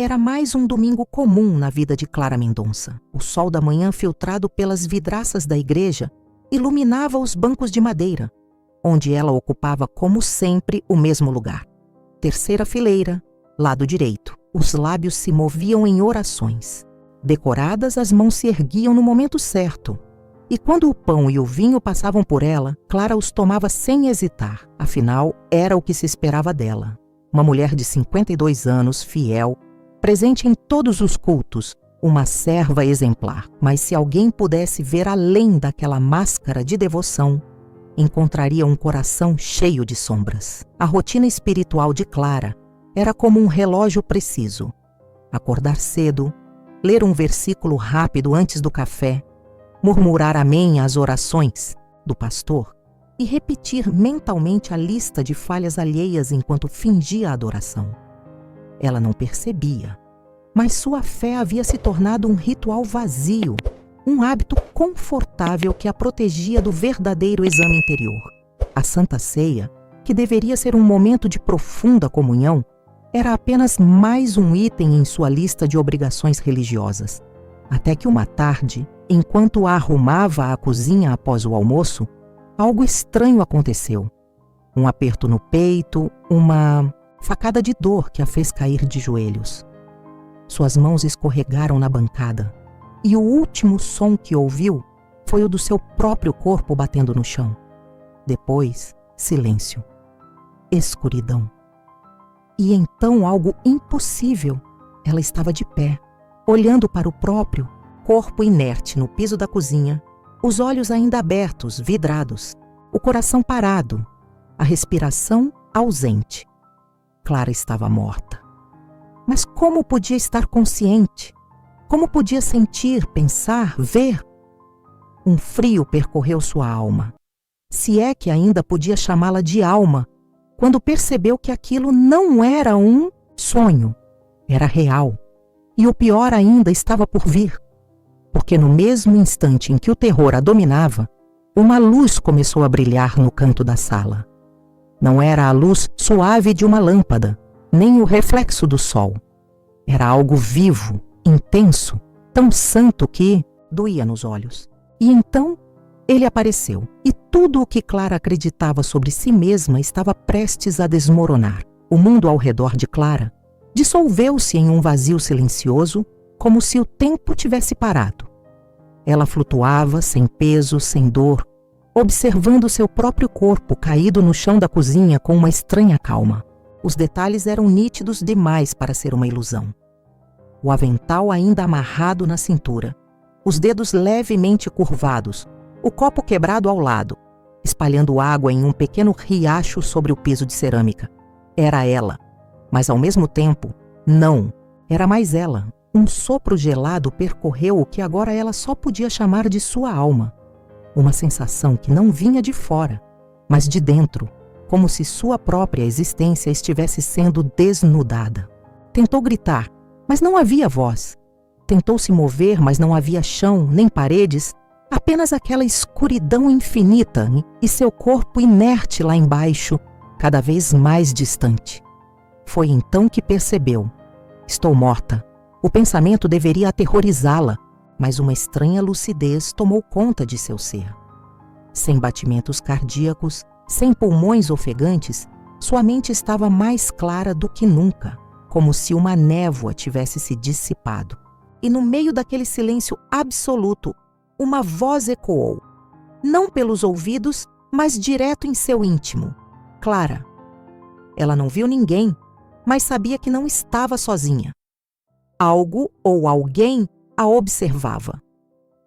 Era mais um domingo comum na vida de Clara Mendonça. O sol da manhã, filtrado pelas vidraças da igreja, iluminava os bancos de madeira, onde ela ocupava, como sempre, o mesmo lugar. Terceira fileira, lado direito. Os lábios se moviam em orações. Decoradas, as mãos se erguiam no momento certo. E quando o pão e o vinho passavam por ela, Clara os tomava sem hesitar. Afinal, era o que se esperava dela. Uma mulher de 52 anos, fiel, presente em todos os cultos, uma serva exemplar. Mas se alguém pudesse ver além daquela máscara de devoção, encontraria um coração cheio de sombras. A rotina espiritual de Clara era como um relógio preciso. Acordar cedo, ler um versículo rápido antes do café, murmurar amém às orações do pastor e repetir mentalmente a lista de falhas alheias enquanto fingia a adoração. Ela não percebia, mas sua fé havia se tornado um ritual vazio, um hábito confortável que a protegia do verdadeiro exame interior. A Santa Ceia, que deveria ser um momento de profunda comunhão, era apenas mais um item em sua lista de obrigações religiosas. Até que uma tarde, enquanto a arrumava à cozinha após o almoço, algo estranho aconteceu. Um aperto no peito, uma facada de dor que a fez cair de joelhos. Suas mãos escorregaram na bancada, e o último som que ouviu foi o do seu próprio corpo batendo no chão. Depois, silêncio. Escuridão. E então algo impossível. Ela estava de pé, olhando para o próprio corpo inerte no piso da cozinha, os olhos ainda abertos, vidrados, o coração parado, a respiração ausente. Clara estava morta. Mas como podia estar consciente? Como podia sentir, pensar, ver? Um frio percorreu sua alma. Se é que ainda podia chamá-la de alma, quando percebeu que aquilo não era um sonho, era real. E o pior ainda estava por vir. Porque no mesmo instante em que o terror a dominava, uma luz começou a brilhar no canto da sala. Não era a luz suave de uma lâmpada, nem o reflexo do sol. Era algo vivo, intenso, tão santo que doía nos olhos. E então ele apareceu, e tudo o que Clara acreditava sobre si mesma estava prestes a desmoronar. O mundo ao redor de Clara dissolveu-se em um vazio silencioso, como se o tempo tivesse parado. Ela flutuava, sem peso, sem dor, observando seu próprio corpo caído no chão da cozinha com uma estranha calma. Os detalhes eram nítidos demais para ser uma ilusão. O avental ainda amarrado na cintura, os dedos levemente curvados, o copo quebrado ao lado, espalhando água em um pequeno riacho sobre o piso de cerâmica. Era ela, mas ao mesmo tempo, não, era mais ela. Um sopro gelado percorreu o que agora ela só podia chamar de sua alma. Uma sensação que não vinha de fora, mas de dentro, como se sua própria existência estivesse sendo desnudada. Tentou gritar, mas não havia voz. Tentou se mover, mas não havia chão, nem paredes, apenas aquela escuridão infinita e seu corpo inerte lá embaixo, cada vez mais distante. Foi então que percebeu. Estou morta. O pensamento deveria aterrorizá-la, mas uma estranha lucidez tomou conta de seu ser. Sem batimentos cardíacos, sem pulmões ofegantes, sua mente estava mais clara do que nunca, como se uma névoa tivesse se dissipado. E no meio daquele silêncio absoluto, uma voz ecoou, não pelos ouvidos, mas direto em seu íntimo. Clara. Ela não viu ninguém, mas sabia que não estava sozinha. Algo ou alguém a observava.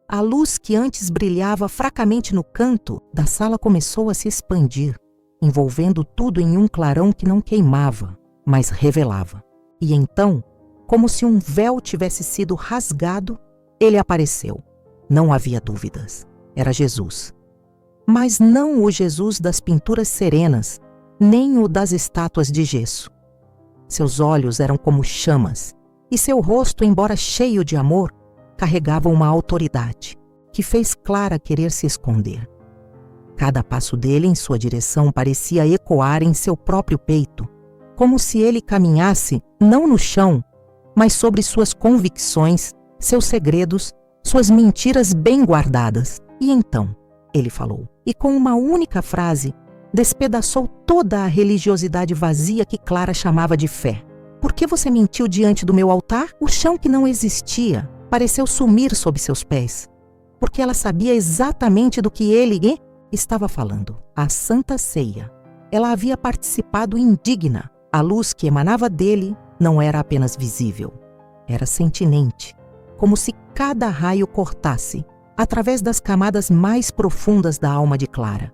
A luz que antes brilhava fracamente no canto da sala começou a se expandir, envolvendo tudo em um clarão que não queimava, mas revelava. E então, como se um véu tivesse sido rasgado, ele apareceu. Não havia dúvidas. Era Jesus. Mas não o Jesus das pinturas serenas, nem o das estátuas de gesso. Seus olhos eram como chamas, e seu rosto, embora cheio de amor, carregava uma autoridade que fez Clara querer se esconder. Cada passo dele em sua direção parecia ecoar em seu próprio peito, como se ele caminhasse não no chão, mas sobre suas convicções, seus segredos, suas mentiras bem guardadas. E então, ele falou, e com uma única frase, despedaçou toda a religiosidade vazia que Clara chamava de fé. Por que você mentiu diante do meu altar? O chão que não existia pareceu sumir sob seus pés, porque ela sabia exatamente do que ele estava falando. A Santa Ceia. Ela havia participado indigna. A luz que emanava dele não era apenas visível, era sentinente, como se cada raio cortasse através das camadas mais profundas da alma de Clara,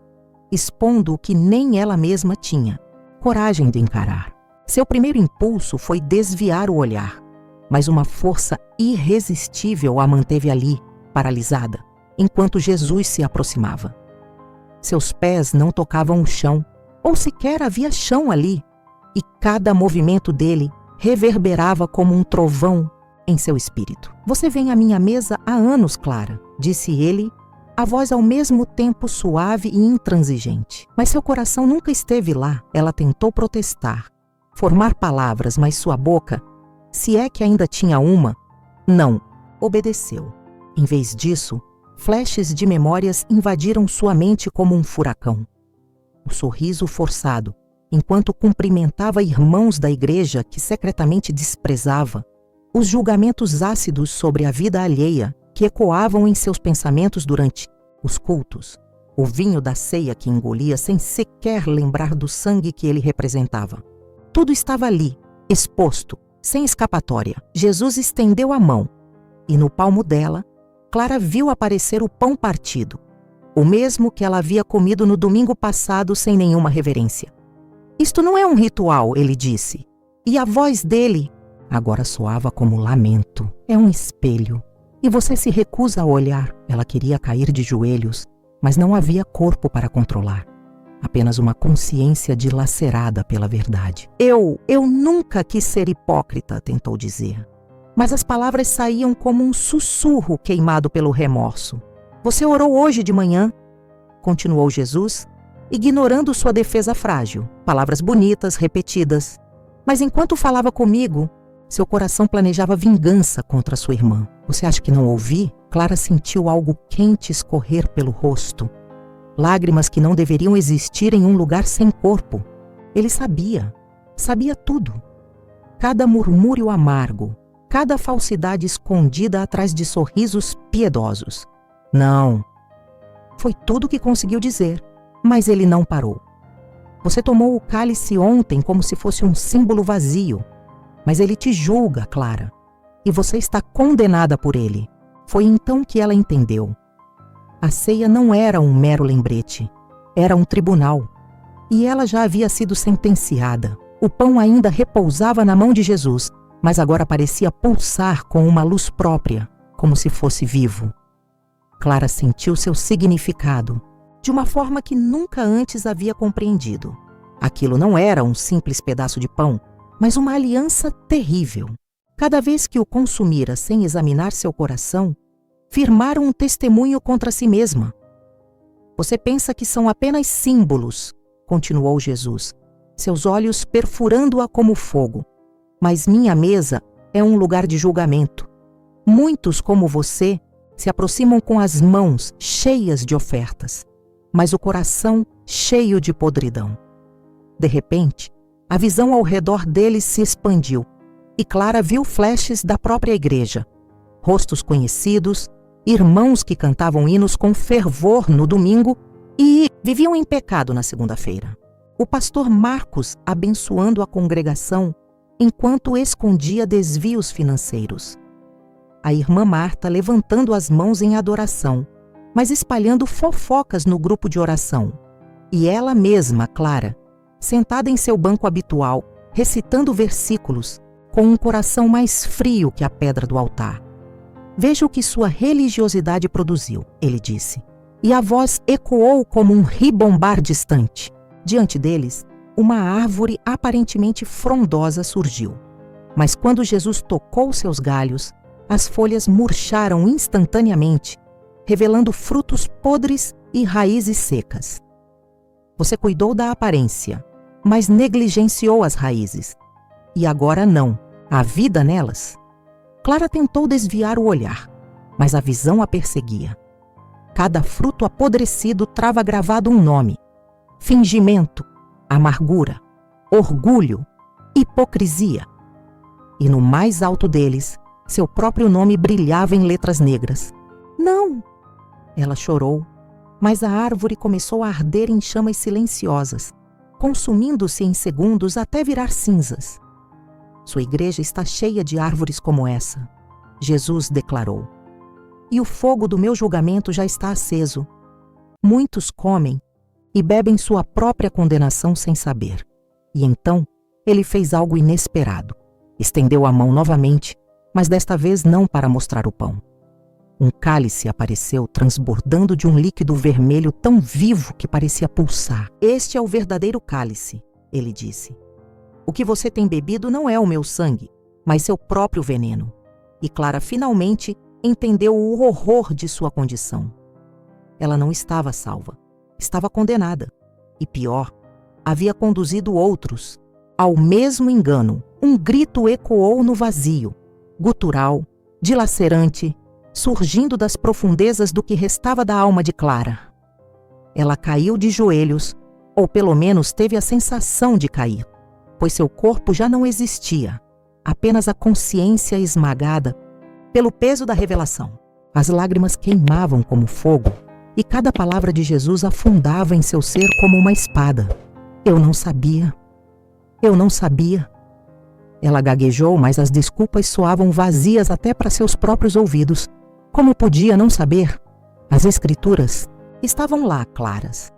expondo o que nem ela mesma tinha coragem de encarar. Seu primeiro impulso foi desviar o olhar, mas uma força irresistível a manteve ali, paralisada, enquanto Jesus se aproximava. Seus pés não tocavam o chão, ou sequer havia chão ali, e cada movimento dele reverberava como um trovão em seu espírito. Você vem à minha mesa há anos, Clara, disse ele, a voz ao mesmo tempo suave e intransigente. Mas seu coração nunca esteve lá. Ela tentou protestar, formar palavras, mas sua boca, se é que ainda tinha uma, não obedeceu. Em vez disso, flashes de memórias invadiram sua mente como um furacão. O sorriso forçado, enquanto cumprimentava irmãos da igreja que secretamente desprezava, os julgamentos ácidos sobre a vida alheia que ecoavam em seus pensamentos durante os cultos, o vinho da ceia que engolia sem sequer lembrar do sangue que ele representava. Tudo estava ali, exposto, sem escapatória. Jesus estendeu a mão e no palmo dela, Clara viu aparecer o pão partido, o mesmo que ela havia comido no domingo passado sem nenhuma reverência. Isto não é um ritual, ele disse, e a voz dele agora soava como lamento. É um espelho, e você se recusa a olhar. Ela queria cair de joelhos, mas não havia corpo para controlar. Apenas uma consciência dilacerada pela verdade. Eu nunca quis ser hipócrita, tentou dizer. Mas as palavras saíam como um sussurro queimado pelo remorso. Você orou hoje de manhã, continuou Jesus, ignorando sua defesa frágil. Palavras bonitas, repetidas. Mas enquanto falava comigo, seu coração planejava vingança contra sua irmã. Você acha que não ouvi? Clara sentiu algo quente escorrer pelo rosto. Lágrimas que não deveriam existir em um lugar sem corpo. Ele sabia tudo. Cada murmúrio amargo, cada falsidade escondida atrás de sorrisos piedosos. Não. Foi tudo o que conseguiu dizer, mas ele não parou. Você tomou o cálice ontem como se fosse um símbolo vazio, mas ele te julga, Clara, e você está condenada por ele. Foi então que ela entendeu. A ceia não era um mero lembrete, era um tribunal, e ela já havia sido sentenciada. O pão ainda repousava na mão de Jesus, mas agora parecia pulsar com uma luz própria, como se fosse vivo. Clara sentiu seu significado, de uma forma que nunca antes havia compreendido. Aquilo não era um simples pedaço de pão, mas uma aliança terrível. Cada vez que o consumira sem examinar seu coração, firmara um testemunho contra si mesma. Você pensa que são apenas símbolos, continuou Jesus, seus olhos perfurando-a como fogo. Mas minha mesa é um lugar de julgamento. Muitos como você se aproximam com as mãos cheias de ofertas, mas o coração cheio de podridão. De repente, a visão ao redor deles se expandiu e Clara viu flashes da própria igreja, rostos conhecidos, irmãos que cantavam hinos com fervor no domingo e viviam em pecado na segunda-feira. O pastor Marcos abençoando a congregação enquanto escondia desvios financeiros. A irmã Marta levantando as mãos em adoração, mas espalhando fofocas no grupo de oração. E ela mesma, Clara, sentada em seu banco habitual, recitando versículos, com um coração mais frio que a pedra do altar. Veja o que sua religiosidade produziu, ele disse. E a voz ecoou como um ribombar distante. Diante deles, uma árvore aparentemente frondosa surgiu. Mas quando Jesus tocou seus galhos, as folhas murcharam instantaneamente, revelando frutos podres e raízes secas. Você cuidou da aparência, mas negligenciou as raízes. E agora não. A vida nelas? Clara tentou desviar o olhar, mas a visão a perseguia. Cada fruto apodrecido trava gravado um nome: fingimento, amargura, orgulho, hipocrisia. E no mais alto deles, seu próprio nome brilhava em letras negras. Não! Ela chorou, mas a árvore começou a arder em chamas silenciosas, consumindo-se em segundos até virar cinzas. Sua igreja está cheia de árvores como essa, Jesus declarou. E o fogo do meu julgamento já está aceso. Muitos comem e bebem sua própria condenação sem saber. E então, ele fez algo inesperado. Estendeu a mão novamente, mas desta vez não para mostrar o pão. Um cálice apareceu transbordando de um líquido vermelho tão vivo que parecia pulsar. Este é o verdadeiro cálice, ele disse. O que você tem bebido não é o meu sangue, mas seu próprio veneno. E Clara finalmente entendeu o horror de sua condição. Ela não estava salva, estava condenada. E pior, havia conduzido outros ao mesmo engano. Um grito ecoou no vazio, gutural, dilacerante, surgindo das profundezas do que restava da alma de Clara. Ela caiu de joelhos, ou pelo menos teve a sensação de cair, pois seu corpo já não existia, apenas a consciência esmagada pelo peso da revelação. As lágrimas queimavam como fogo, e cada palavra de Jesus afundava em seu ser como uma espada. Eu não sabia. Eu não sabia. Ela gaguejou, mas as desculpas soavam vazias até para seus próprios ouvidos. Como podia não saber? As Escrituras estavam lá claras.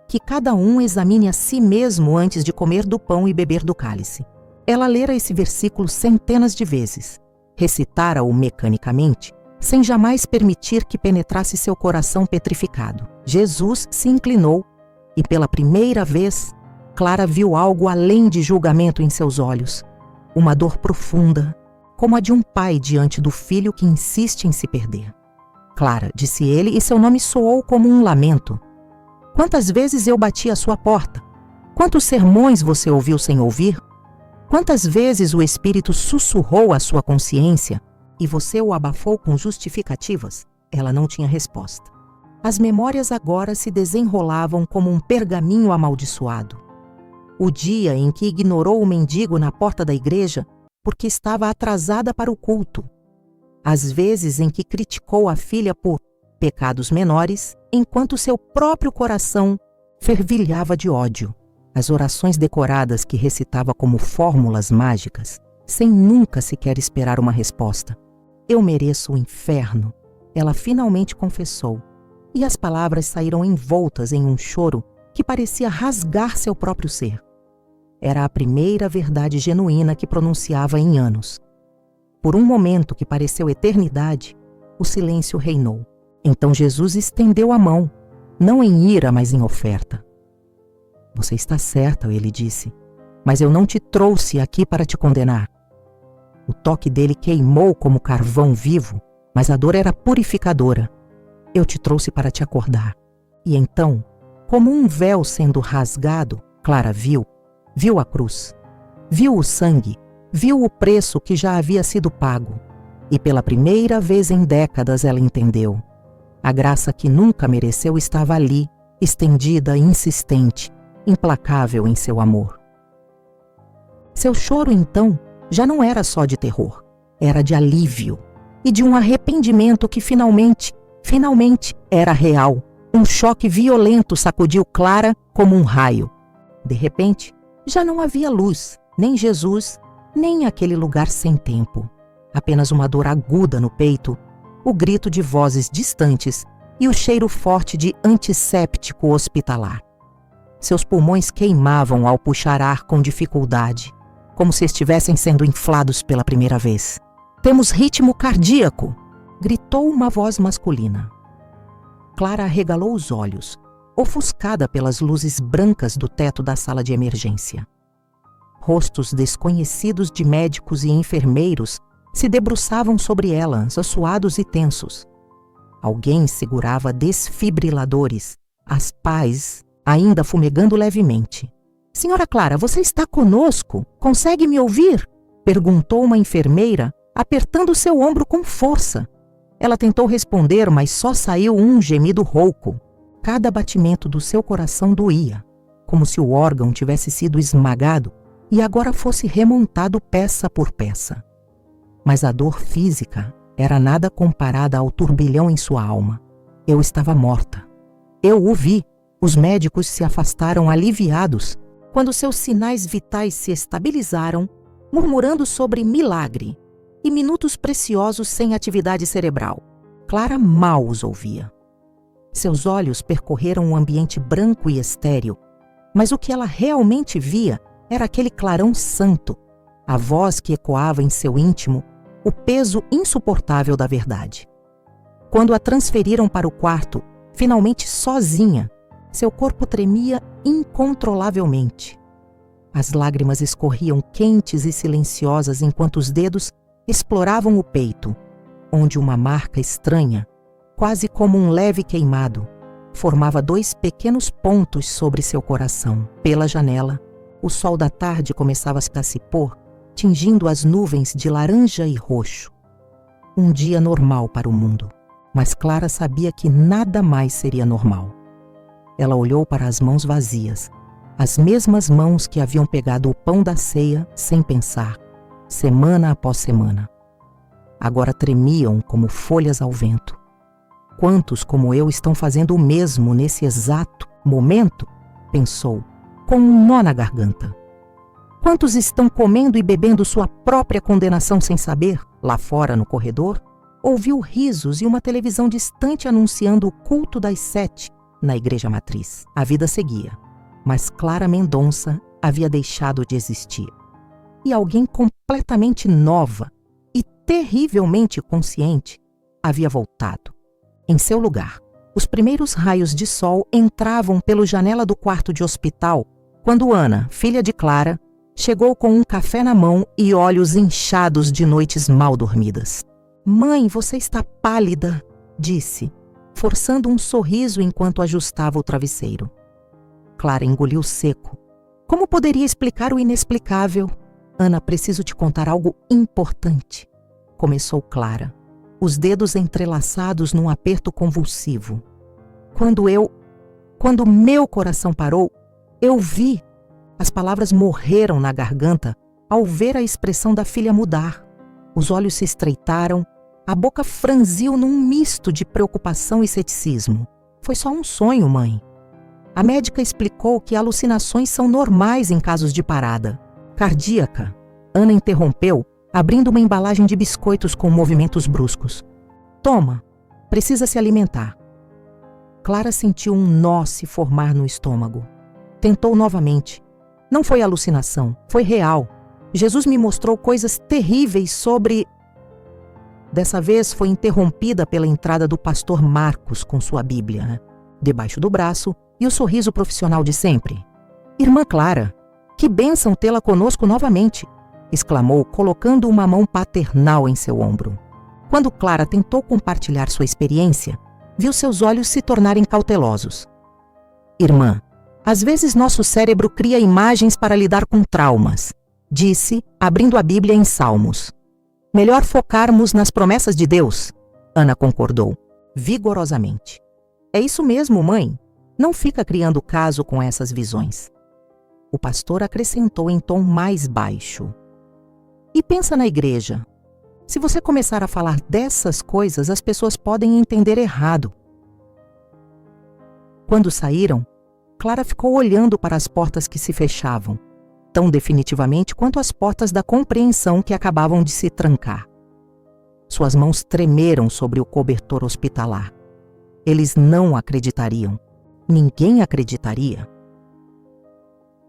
Que cada um examine a si mesmo antes de comer do pão e beber do cálice. Ela lera esse versículo centenas de vezes, recitara-o mecanicamente, sem jamais permitir que penetrasse seu coração petrificado. Jesus se inclinou e, pela primeira vez, Clara viu algo além de julgamento em seus olhos. Uma dor profunda, como a de um pai diante do filho que insiste em se perder. Clara, disse ele, e seu nome soou como um lamento. Quantas vezes eu bati à sua porta? Quantos sermões você ouviu sem ouvir? Quantas vezes o Espírito sussurrou à sua consciência e você o abafou com justificativas? Ela não tinha resposta. As memórias agora se desenrolavam como um pergaminho amaldiçoado. O dia em que ignorou o mendigo na porta da igreja porque estava atrasada para o culto. As vezes em que criticou a filha por pecados menores, enquanto seu próprio coração fervilhava de ódio. As orações decoradas que recitava como fórmulas mágicas, sem nunca sequer esperar uma resposta. Eu mereço o inferno, ela finalmente confessou, e as palavras saíram envoltas em um choro que parecia rasgar seu próprio ser. Era a primeira verdade genuína que pronunciava em anos. Por um momento que pareceu eternidade, o silêncio reinou. Então Jesus estendeu a mão, não em ira, mas em oferta. Você está certa, ele disse, mas eu não te trouxe aqui para te condenar. O toque dele queimou como carvão vivo, mas a dor era purificadora. Eu te trouxe para te acordar. E então, como um véu sendo rasgado, Clara viu a cruz, viu o sangue, viu o preço que já havia sido pago. E pela primeira vez em décadas ela entendeu. A graça que nunca mereceu estava ali, estendida e insistente, implacável em seu amor. Seu choro, então, já não era só de terror, era de alívio e de um arrependimento que finalmente era real. Um choque violento sacudiu Clara como um raio. De repente, já não havia luz, nem Jesus, nem aquele lugar sem tempo. Apenas uma dor aguda no peito, o grito de vozes distantes e o cheiro forte de antisséptico hospitalar. Seus pulmões queimavam ao puxar ar com dificuldade, como se estivessem sendo inflados pela primeira vez. Temos ritmo cardíaco! Gritou uma voz masculina. Clara arregalou os olhos, ofuscada pelas luzes brancas do teto da sala de emergência. Rostos desconhecidos de médicos e enfermeiros se debruçavam sobre ela, assuados e tensos. Alguém segurava desfibriladores, as pás ainda fumegando levemente. Senhora Clara, você está conosco? Consegue me ouvir? Perguntou uma enfermeira, apertando seu ombro com força. Ela tentou responder, mas só saiu um gemido rouco. Cada batimento do seu coração doía, como se o órgão tivesse sido esmagado e agora fosse remontado peça por peça. Mas a dor física era nada comparada ao turbilhão em sua alma. Eu estava morta. Eu o vi. Os médicos se afastaram aliviados quando seus sinais vitais se estabilizaram, murmurando sobre milagre e minutos preciosos sem atividade cerebral. Clara mal os ouvia. Seus olhos percorreram um ambiente branco e estéril, mas o que ela realmente via era aquele clarão santo, a voz que ecoava em seu íntimo o peso insuportável da verdade. Quando a transferiram para o quarto, finalmente sozinha, seu corpo tremia incontrolavelmente. As lágrimas escorriam quentes e silenciosas enquanto os dedos exploravam o peito, onde uma marca estranha, quase como um leve queimado, formava 2 pequenos pontos sobre seu coração. Pela janela, o sol da tarde começava a se pôr, tingindo as nuvens de laranja e roxo. Um dia normal para o mundo, mas Clara sabia que nada mais seria normal. Ela olhou para as mãos vazias, as mesmas mãos que haviam pegado o pão da ceia sem pensar, semana após semana. Agora tremiam como folhas ao vento. Quantos como eu estão fazendo o mesmo nesse exato momento? Pensou, com um nó na garganta. Quantos estão comendo e bebendo sua própria condenação sem saber? Lá fora, no corredor, ouviu risos e uma televisão distante anunciando o culto das 7 na igreja matriz. A vida seguia, mas Clara Mendonça havia deixado de existir. E alguém completamente nova e terrivelmente consciente havia voltado. Em seu lugar, os primeiros raios de sol entravam pela janela do quarto de hospital quando Ana, filha de Clara, chegou com um café na mão e olhos inchados de noites mal dormidas. "Mãe, você está pálida", disse, forçando um sorriso enquanto ajustava o travesseiro. Clara engoliu seco. Como poderia explicar o inexplicável? "Ana, preciso te contar algo importante", começou Clara, os dedos entrelaçados num aperto convulsivo. Quando meu coração parou, eu vi. As palavras morreram na garganta ao ver a expressão da filha mudar. Os olhos se estreitaram, a boca franziu num misto de preocupação e ceticismo. "Foi só um sonho, mãe." A médica explicou que alucinações são normais em casos de parada cardíaca. Ana interrompeu, abrindo uma embalagem de biscoitos com movimentos bruscos. "Toma, precisa se alimentar." Clara sentiu um nó se formar no estômago. Tentou novamente. Não foi alucinação, foi real. Jesus me mostrou coisas terríveis sobre... Dessa vez foi interrompida pela entrada do pastor Marcos com sua Bíblia, debaixo do braço, e o sorriso profissional de sempre. "Irmã Clara, que bênção tê-la conosco novamente", exclamou, colocando uma mão paternal em seu ombro. Quando Clara tentou compartilhar sua experiência, viu seus olhos se tornarem cautelosos. "Irmã, às vezes nosso cérebro cria imagens para lidar com traumas", disse, abrindo a Bíblia em Salmos. "Melhor focarmos nas promessas de Deus", Ana concordou, vigorosamente. "É isso mesmo, mãe. Não fica criando caso com essas visões." O pastor acrescentou em tom mais baixo. "E pensa na igreja. Se você começar a falar dessas coisas, as pessoas podem entender errado." Quando saíram, Clara ficou olhando para as portas que se fechavam, tão definitivamente quanto as portas da compreensão que acabavam de se trancar. Suas mãos tremeram sobre o cobertor hospitalar. Eles não acreditariam. Ninguém acreditaria.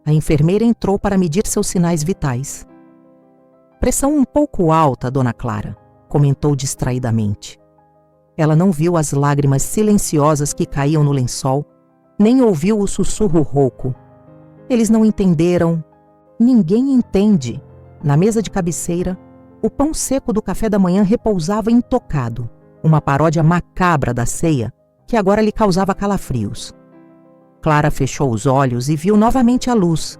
A enfermeira entrou para medir seus sinais vitais. "Pressão um pouco alta, dona Clara", comentou distraidamente. Ela não viu as lágrimas silenciosas que caíam no lençol, nem ouviu o sussurro rouco. Eles não entenderam. Ninguém entende. Na mesa de cabeceira, o pão seco do café da manhã repousava intocado, uma paródia macabra da ceia que agora lhe causava calafrios. Clara fechou os olhos e viu novamente a luz.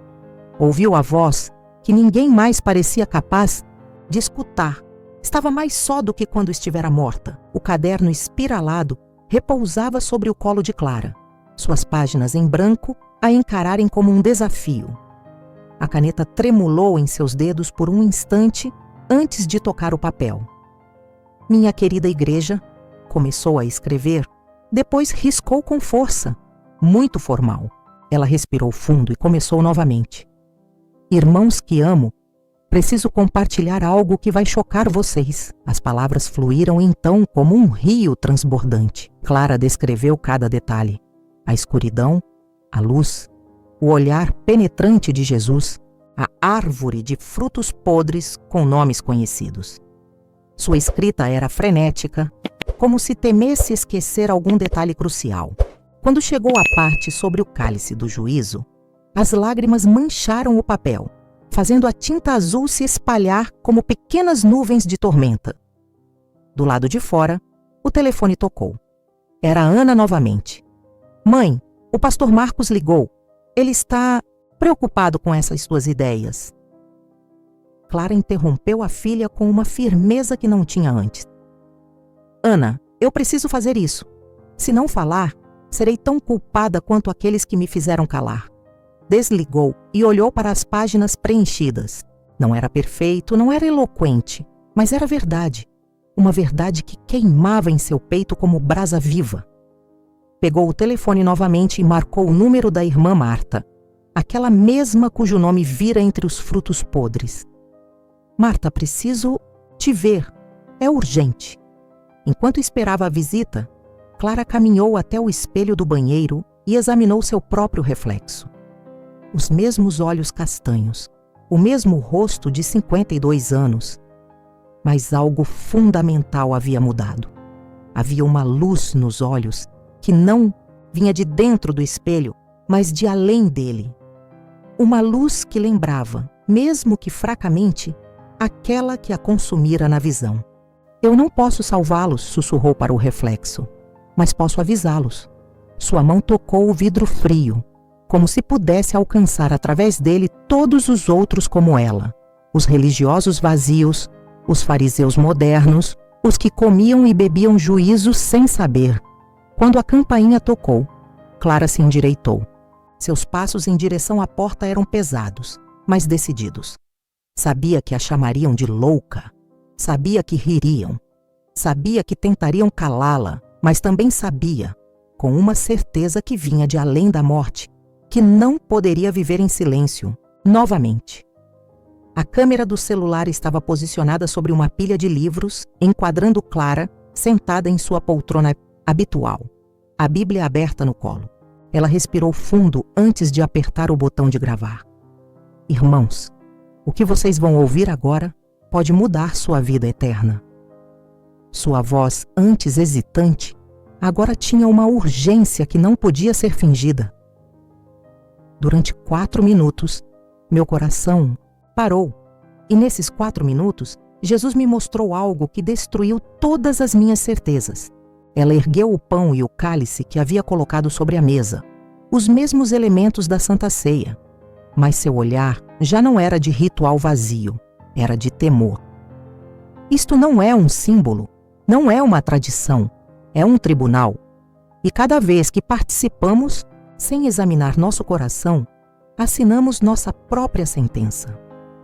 Ouviu a voz que ninguém mais parecia capaz de escutar. Estava mais só do que quando estivera morta. O caderno espiralado repousava sobre o colo de Clara, suas páginas em branco a encararem como um desafio. A caneta tremulou em seus dedos por um instante antes de tocar o papel. Minha querida igreja, começou a escrever, depois riscou com força, muito formal. Ela respirou fundo e começou novamente. Irmãos que amo, preciso compartilhar algo que vai chocar vocês. As palavras fluíram então como um rio transbordante. Clara descreveu cada detalhe. A escuridão, a luz, o olhar penetrante de Jesus, a árvore de frutos podres com nomes conhecidos. Sua escrita era frenética, como se temesse esquecer algum detalhe crucial. Quando chegou à parte sobre o cálice do juízo, as lágrimas mancharam o papel, fazendo a tinta azul se espalhar como pequenas nuvens de tormenta. Do lado de fora, o telefone tocou. Era Ana novamente. Mãe, o pastor Marcos ligou. Ele está preocupado com essas suas ideias. Clara interrompeu a filha com uma firmeza que não tinha antes. Ana, eu preciso fazer isso. Se não falar, serei tão culpada quanto aqueles que me fizeram calar. Desligou e olhou para as páginas preenchidas. Não era perfeito, não era eloquente, mas era verdade. Uma verdade que queimava em seu peito como brasa viva. Pegou o telefone novamente e marcou o número da irmã Marta, aquela mesma cujo nome vira entre os frutos podres. Marta, preciso te ver. É urgente. Enquanto esperava a visita, Clara caminhou até o espelho do banheiro e examinou seu próprio reflexo. Os mesmos olhos castanhos, o mesmo rosto de 52 anos. Mas algo fundamental havia mudado. Havia uma luz nos olhos que não vinha de dentro do espelho, mas de além dele. Uma luz que lembrava, mesmo que fracamente, aquela que a consumira na visão. Eu não posso salvá-los, sussurrou para o reflexo, mas posso avisá-los. Sua mão tocou o vidro frio, como se pudesse alcançar através dele todos os outros como ela, os religiosos vazios, os fariseus modernos, os que comiam e bebiam juízo sem saber. Quando a campainha tocou, Clara se endireitou. Seus passos em direção à porta eram pesados, mas decididos. Sabia que a chamariam de louca, sabia que ririam, sabia que tentariam calá-la, mas também sabia, com uma certeza que vinha de além da morte, que não poderia viver em silêncio, novamente. A câmera do celular estava posicionada sobre uma pilha de livros, enquadrando Clara, sentada em sua poltrona habitual, a Bíblia aberta no colo. Ela respirou fundo antes de apertar o botão de gravar. Irmãos, o que vocês vão ouvir agora pode mudar sua vida eterna. Sua voz, antes hesitante, agora tinha uma urgência que não podia ser fingida. Durante 4 minutos, meu coração parou, e nesses 4 minutos, Jesus me mostrou algo que destruiu todas as minhas certezas. Ela ergueu o pão e o cálice que havia colocado sobre a mesa, os mesmos elementos da Santa Ceia, mas seu olhar já não era de ritual vazio, era de temor. Isto não é um símbolo, não é uma tradição, é um tribunal. E cada vez que participamos, sem examinar nosso coração, assinamos nossa própria sentença.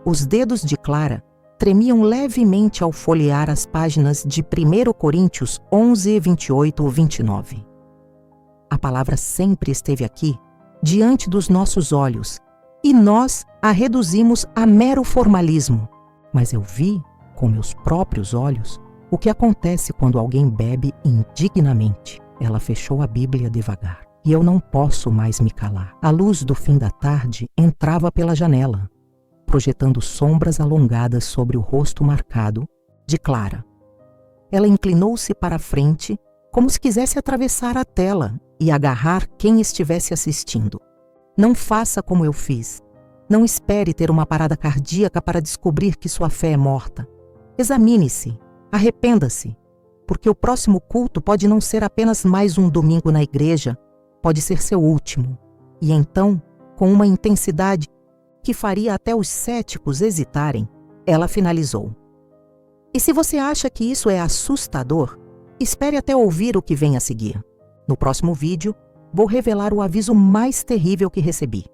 Os dedos de Clara tremiam levemente ao folhear as páginas de 1 Coríntios 11, 28 ou 29. A palavra sempre esteve aqui, diante dos nossos olhos, e nós a reduzimos a mero formalismo. Mas eu vi, com meus próprios olhos, o que acontece quando alguém bebe indignamente. Ela fechou a Bíblia devagar. E eu não posso mais me calar. A luz do fim da tarde entrava pela janela, projetando sombras alongadas sobre o rosto marcado de Clara. Ela inclinou-se para a frente, como se quisesse atravessar a tela e agarrar quem estivesse assistindo. Não faça como eu fiz. Não espere ter uma parada cardíaca para descobrir que sua fé é morta. Examine-se, arrependa-se, porque o próximo culto pode não ser apenas mais um domingo na igreja, pode ser seu último. E então, com uma intensidade que faria até os céticos hesitarem, ela finalizou. E se você acha que isso é assustador, espere até ouvir o que vem a seguir. No próximo vídeo, vou revelar o aviso mais terrível que recebi.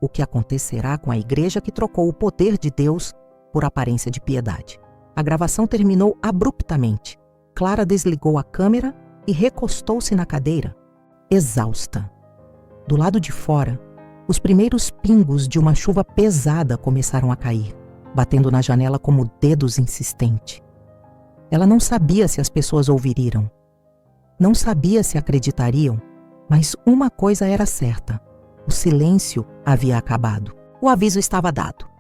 O que acontecerá com a igreja que trocou o poder de Deus por aparência de piedade. A gravação terminou abruptamente. Clara desligou a câmera e recostou-se na cadeira, exausta. Do lado de fora, os primeiros pingos de uma chuva pesada começaram a cair, batendo na janela como dedos insistentes. Ela não sabia se as pessoas ouviriam. Não sabia se acreditariam, mas uma coisa era certa: o silêncio havia acabado. O aviso estava dado.